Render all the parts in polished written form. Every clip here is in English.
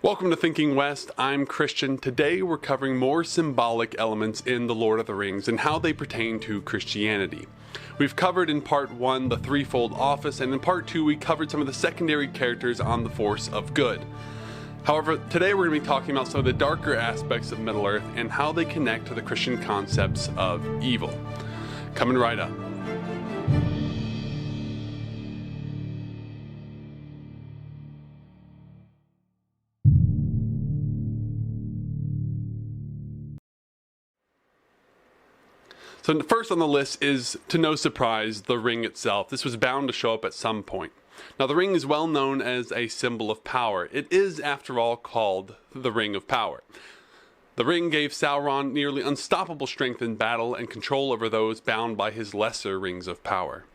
Welcome to Thinking West. I'm Christian. Today we're covering more symbolic elements in The Lord of the Rings and how they pertain to Christianity. We've covered in part 1 the threefold office, and in part 2 we covered some of the secondary characters on the force of good. However, today we're going to be talking about some of the darker aspects of Middle-earth and how they connect to the Christian concepts of evil. Coming right up. So first on the list is, to no surprise, the ring itself. This was bound to show up at some point. Now the ring is well known as a symbol of power. It is, after all, called the Ring of Power. The ring gave Sauron nearly unstoppable strength in battle and control over those bound by his lesser rings of power.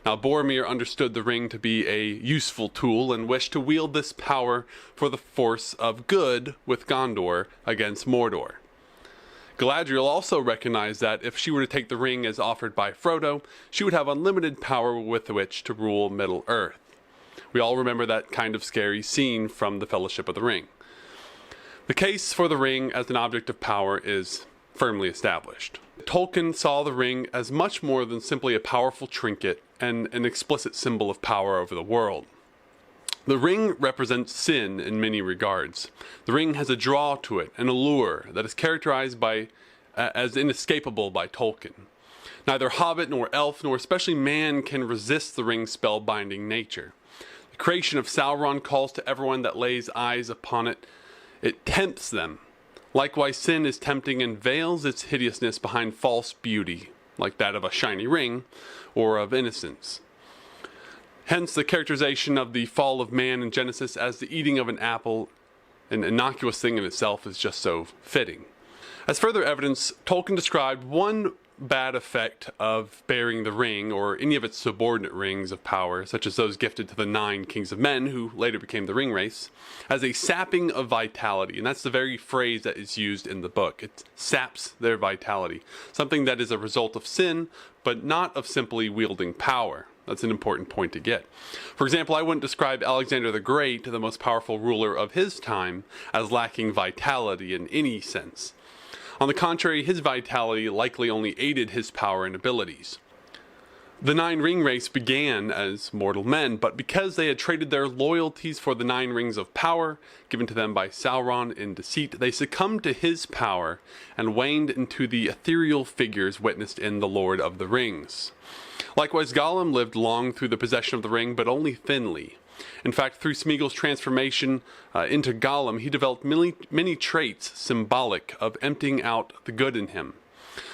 Now Boromir understood the ring to be a useful tool and wished to wield this power for the force of good with Gondor against Mordor. Galadriel also recognized that if she were to take the ring as offered by Frodo, she would have unlimited power with which to rule Middle-earth. We all remember that kind of scary scene from the Fellowship of the Ring. The case for the ring as an object of power is firmly established. Tolkien saw the ring as much more than simply a powerful trinket and an explicit symbol of power over the world. The ring represents sin in many regards. The ring has a draw to it, an allure that is characterized as inescapable by Tolkien. Neither hobbit nor elf nor especially man can resist the ring's spellbinding nature. The creation of Sauron calls to everyone that lays eyes upon it. It tempts them. Likewise, sin is tempting and veils its hideousness behind false beauty, like that of a shiny ring or of innocence. Hence, the characterization of the fall of man in Genesis as the eating of an apple, an innocuous thing in itself, is just so fitting. As further evidence, Tolkien described one bad effect of bearing the ring, or any of its subordinate rings of power, such as those gifted to the 9 kings of men, who later became the Ring Wraiths, as a sapping of vitality. And that's the very phrase that is used in the book. It saps their vitality. Something that is a result of sin, but not of simply wielding power. That's an important point to get. For example, I wouldn't describe Alexander the Great, the most powerful ruler of his time, as lacking vitality in any sense. On the contrary, his vitality likely only aided his power and abilities. The 9 ring wraiths began as mortal men, but because they had traded their loyalties for the 9 rings of power given to them by Sauron in deceit, they succumbed to his power and waned into the ethereal figures witnessed in The Lord of the Rings. Likewise, Gollum lived long through the possession of the ring, but only thinly. In fact, through Smeagol's transformation into Gollum, he developed many traits symbolic of emptying out the good in him,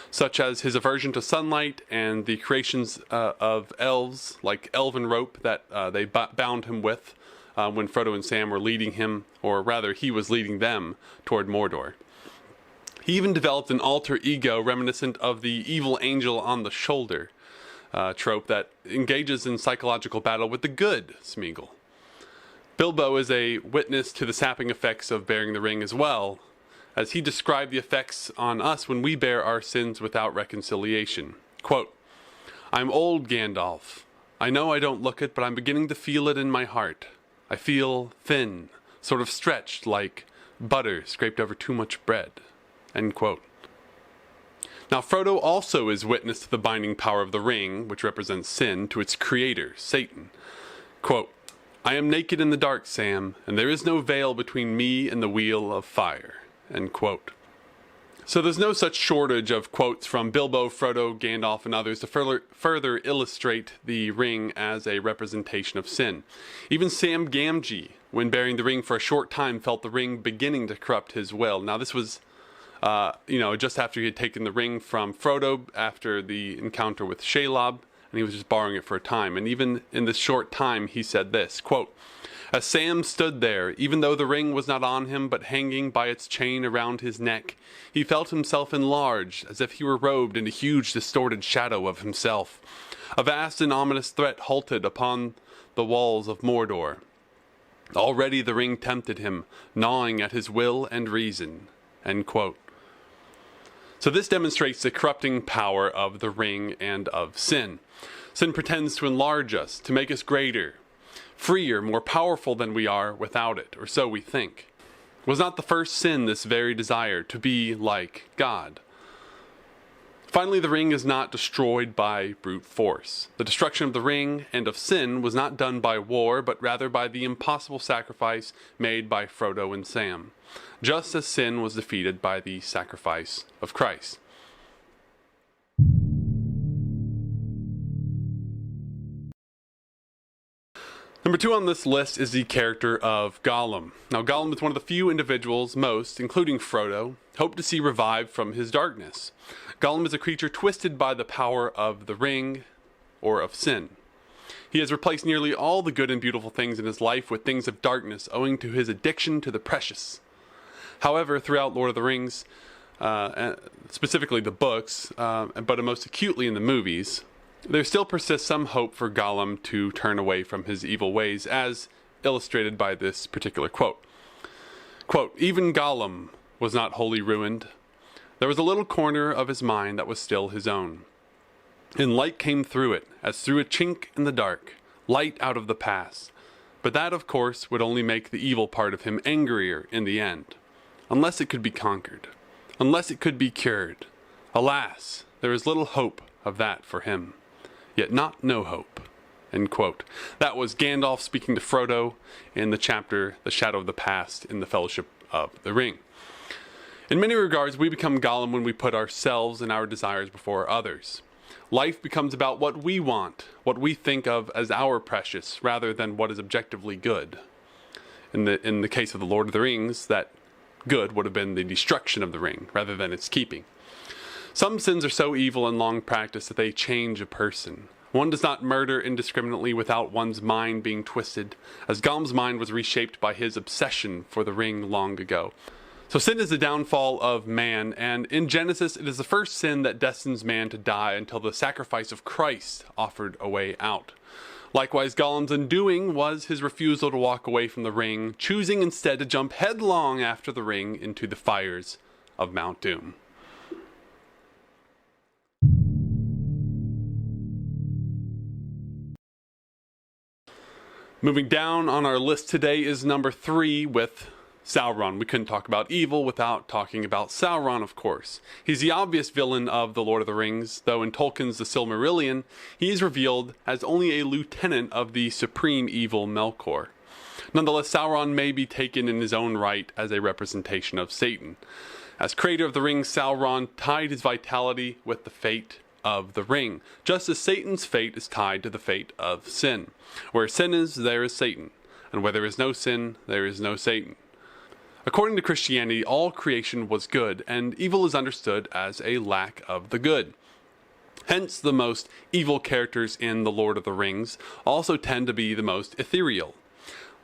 such as his aversion to sunlight and the creations of elves, like elven rope that they bound him with when Frodo and Sam were leading him, or rather he was leading them, toward Mordor. He even developed an alter ego reminiscent of the evil angel on the shoulder trope that engages in psychological battle with the good Smeagol. Bilbo is a witness to the sapping effects of bearing the ring as well, as he described the effects on us when we bear our sins without reconciliation. Quote, "I'm old, Gandalf. I know I don't look it, but I'm beginning to feel it in my heart. I feel thin, sort of stretched like butter scraped over too much bread." End quote. Now Frodo also is witness to the binding power of the ring, which represents sin, to its creator, Satan. Quote, "I am naked in the dark, Sam, and there is no veil between me and the wheel of fire." End quote. So there's no such shortage of quotes from Bilbo, Frodo, Gandalf, and others to further illustrate the ring as a representation of sin. Even Sam Gamgee, when bearing the ring for a short time, felt the ring beginning to corrupt his will. Now this was just after he had taken the ring from Frodo after the encounter with Shelob, and he was just borrowing it for a time. And even in this short time, he said this, quote, "As Sam stood there, even though the ring was not on him, but hanging by its chain around his neck, he felt himself enlarged, as if he were robed in a huge distorted shadow of himself. A vast and ominous threat halted upon the walls of Mordor. Already the ring tempted him, gnawing at his will and reason." End quote. So this demonstrates the corrupting power of the ring and of sin. Sin pretends to enlarge us, to make us greater, freer, more powerful than we are without it, or so we think. Was not the first sin this very desire to be like God? Finally, the ring is not destroyed by brute force. The destruction of the ring and of sin was not done by war, but rather by the impossible sacrifice made by Frodo and Sam, just as sin was defeated by the sacrifice of Christ. Number 2 on this list is the character of Gollum. Now, Gollum is one of the few individuals most, including Frodo, hope to see revived from his darkness. Gollum is a creature twisted by the power of the ring, or of sin. He has replaced nearly all the good and beautiful things in his life with things of darkness, owing to his addiction to the precious. However, throughout Lord of the Rings, specifically the books, but most acutely in the movies, there still persists some hope for Gollum to turn away from his evil ways, as illustrated by this particular quote. Quote, "Even Gollum was not wholly ruined. There was a little corner of his mind that was still his own. And light came through it, as through a chink in the dark, light out of the past. But that, of course, would only make the evil part of him angrier in the end. Unless it could be conquered. Unless it could be cured. Alas, there is little hope of that for him. Yet not no hope." End quote. That was Gandalf speaking to Frodo in the chapter The Shadow of the Past in the Fellowship of the Ring. In many regards, we become Gollum when we put ourselves and our desires before others. Life becomes about what we want, what we think of as our precious, rather than what is objectively good. In the case of the Lord of the Rings, that good would have been the destruction of the ring, rather than its keeping. Some sins are so evil and long practiced that they change a person. One does not murder indiscriminately without one's mind being twisted, as Gollum's mind was reshaped by his obsession for the ring long ago. So sin is the downfall of man, and in Genesis it is the first sin that destines man to die until the sacrifice of Christ offered a way out. Likewise, Gollum's undoing was his refusal to walk away from the ring, choosing instead to jump headlong after the ring into the fires of Mount Doom. Moving down on our list today is number 3 with Sauron. We couldn't talk about evil without talking about Sauron, of course. He's the obvious villain of The Lord of the Rings, though in Tolkien's The Silmarillion, he is revealed as only a lieutenant of the supreme evil Melkor. Nonetheless, Sauron may be taken in his own right as a representation of Satan. As creator of the ring, Sauron tied his vitality with the fate of the ring, just as Satan's fate is tied to the fate of sin. Where sin is, there is Satan, and where there is no sin, there is no Satan. According to Christianity, all creation was good, and evil is understood as a lack of the good. Hence, the most evil characters in The Lord of the Rings also tend to be the most ethereal.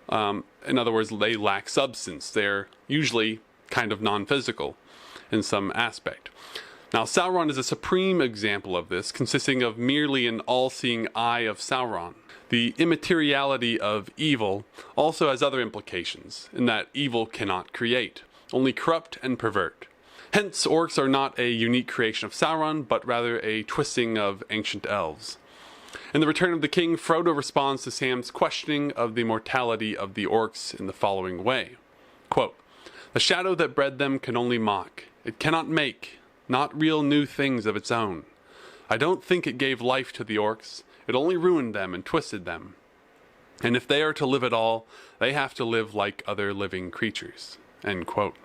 In other words, they lack substance. They're usually kind of non-physical in some aspect. Now, Sauron is a supreme example of this, consisting of merely an all-seeing eye of Sauron. The immateriality of evil also has other implications, in that evil cannot create, only corrupt and pervert. Hence, orcs are not a unique creation of Sauron, but rather a twisting of ancient elves. In The Return of the King, Frodo responds to Sam's questioning of the mortality of the orcs in the following way. Quote, "The shadow that bred them can only mock. It cannot make, not real new things of its own. I don't think it gave life to the orcs. It only ruined them and twisted them. And if they are to live at all, they have to live like other living creatures." End quote.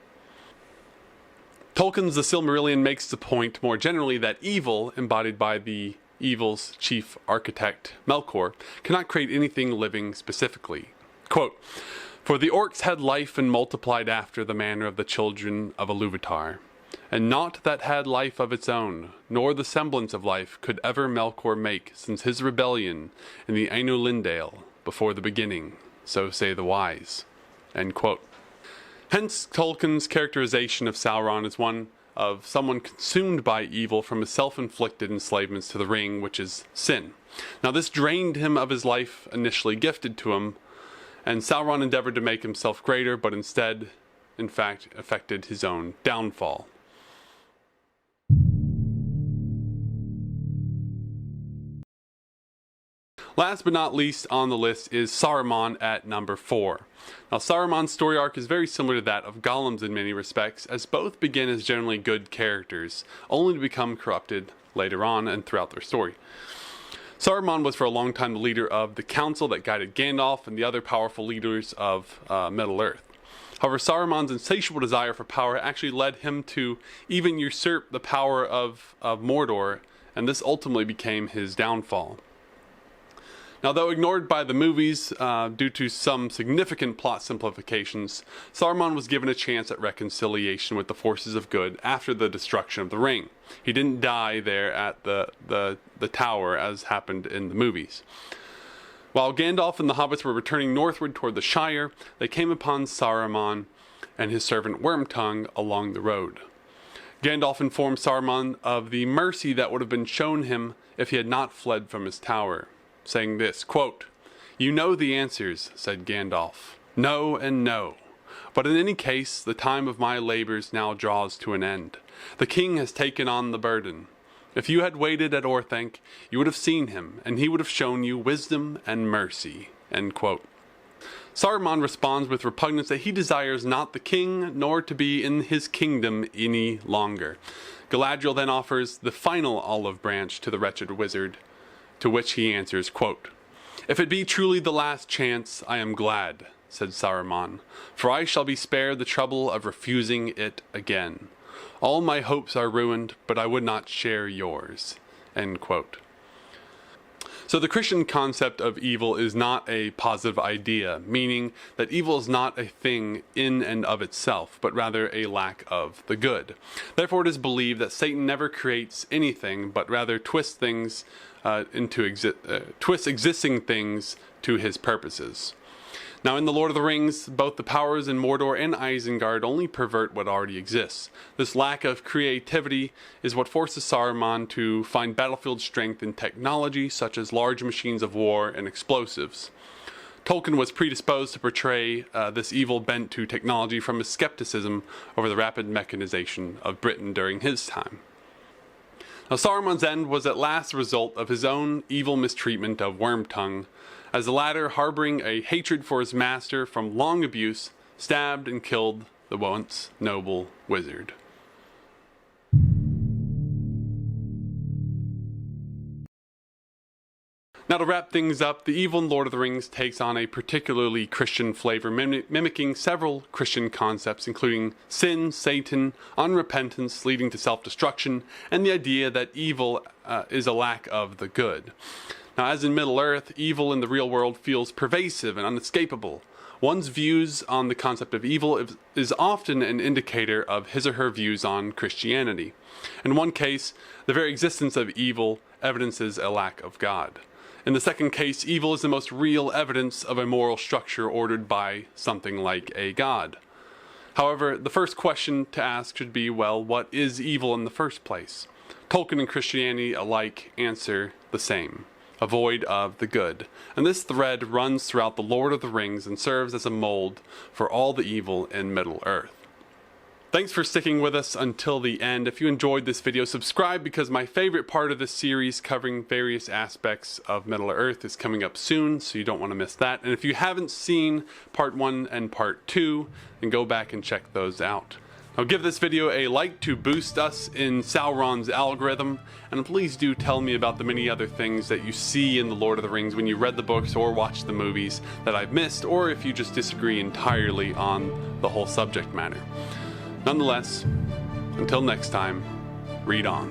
Tolkien's The Silmarillion makes the point more generally that evil, embodied by the evil's chief architect, Melkor, cannot create anything living specifically. Quote, "For the orcs had life and multiplied after the manner of the children of Iluvatar. And naught that had life of its own, nor the semblance of life, could ever Melkor make since his rebellion in the Ainulindale before the beginning, so say the wise." End quote. Hence, Tolkien's characterization of Sauron is one of someone consumed by evil from his self-inflicted enslavements to the ring, which is sin. Now, this drained him of his life initially gifted to him, and Sauron endeavored to make himself greater, but instead, in fact, effected his own downfall. Last but not least on the list is Saruman at number 4. Now Saruman's story arc is very similar to that of Gollum's in many respects, as both begin as generally good characters, only to become corrupted later on and throughout their story. Saruman was for a long time the leader of the council that guided Gandalf and the other powerful leaders of Middle-earth. However, Saruman's insatiable desire for power actually led him to even usurp the power of Mordor, and this ultimately became his downfall. Now, though ignored by the movies due to some significant plot simplifications, Saruman was given a chance at reconciliation with the forces of good after the destruction of the ring. He didn't die there at the tower as happened in the movies. While Gandalf and the hobbits were returning northward toward the Shire, they came upon Saruman and his servant Wormtongue along the road. Gandalf informed Saruman of the mercy that would have been shown him if he had not fled from his tower, saying this, quote, "You know the answers," said Gandalf. "No and no. But in any case, the time of my labors now draws to an end. The king has taken on the burden. If you had waited at Orthanc, you would have seen him, and he would have shown you wisdom and mercy." End quote. Saruman responds with repugnance that he desires not the king, nor to be in his kingdom any longer. Galadriel then offers the final olive branch to the wretched wizard, to which he answers, quote, "If it be truly the last chance, I am glad," said Saruman, "for I shall be spared the trouble of refusing it again. All my hopes are ruined, but I would not share yours." End quote. So the Christian concept of evil is not a positive idea, meaning that evil is not a thing in and of itself, but rather a lack of the good. Therefore it is believed that Satan never creates anything, but rather twists existing things to his purposes. Now in The Lord of the Rings, both the powers in Mordor and Isengard only pervert what already exists. This lack of creativity is what forces Saruman to find battlefield strength in technology such as large machines of war and explosives. Tolkien was predisposed to portray this evil bent to technology from his skepticism over the rapid mechanization of Britain during his time. Now Saruman's end was at last the result of his own evil mistreatment of Wormtongue, as the latter, harboring a hatred for his master from long abuse, stabbed and killed the once noble wizard. Now to wrap things up, the evil in Lord of the Rings takes on a particularly Christian flavor, mimicking several Christian concepts, including sin, Satan, unrepentance leading to self-destruction, and the idea that evil is a lack of the good. Now, as in Middle-earth, evil in the real world feels pervasive and unescapable. One's views on the concept of evil is often an indicator of his or her views on Christianity. In one case, the very existence of evil evidences a lack of God. In the second case, evil is the most real evidence of a moral structure ordered by something like a god. However, the first question to ask should be, well, what is evil in the first place? Tolkien and Christianity alike answer the same: a void of the good. And this thread runs throughout The Lord of the Rings and serves as a mold for all the evil in Middle-earth. Thanks for sticking with us until the end. If you enjoyed this video, subscribe, because my favorite part of this series covering various aspects of Middle-earth is coming up soon, so you don't want to miss that. And if you haven't seen part 1 and part 2, then go back and check those out. Now give this video a like to boost us in Sauron's algorithm, and please do tell me about the many other things that you see in The Lord of the Rings when you read the books or watched the movies that I've missed, or if you just disagree entirely on the whole subject matter. Nonetheless, until next time, read on.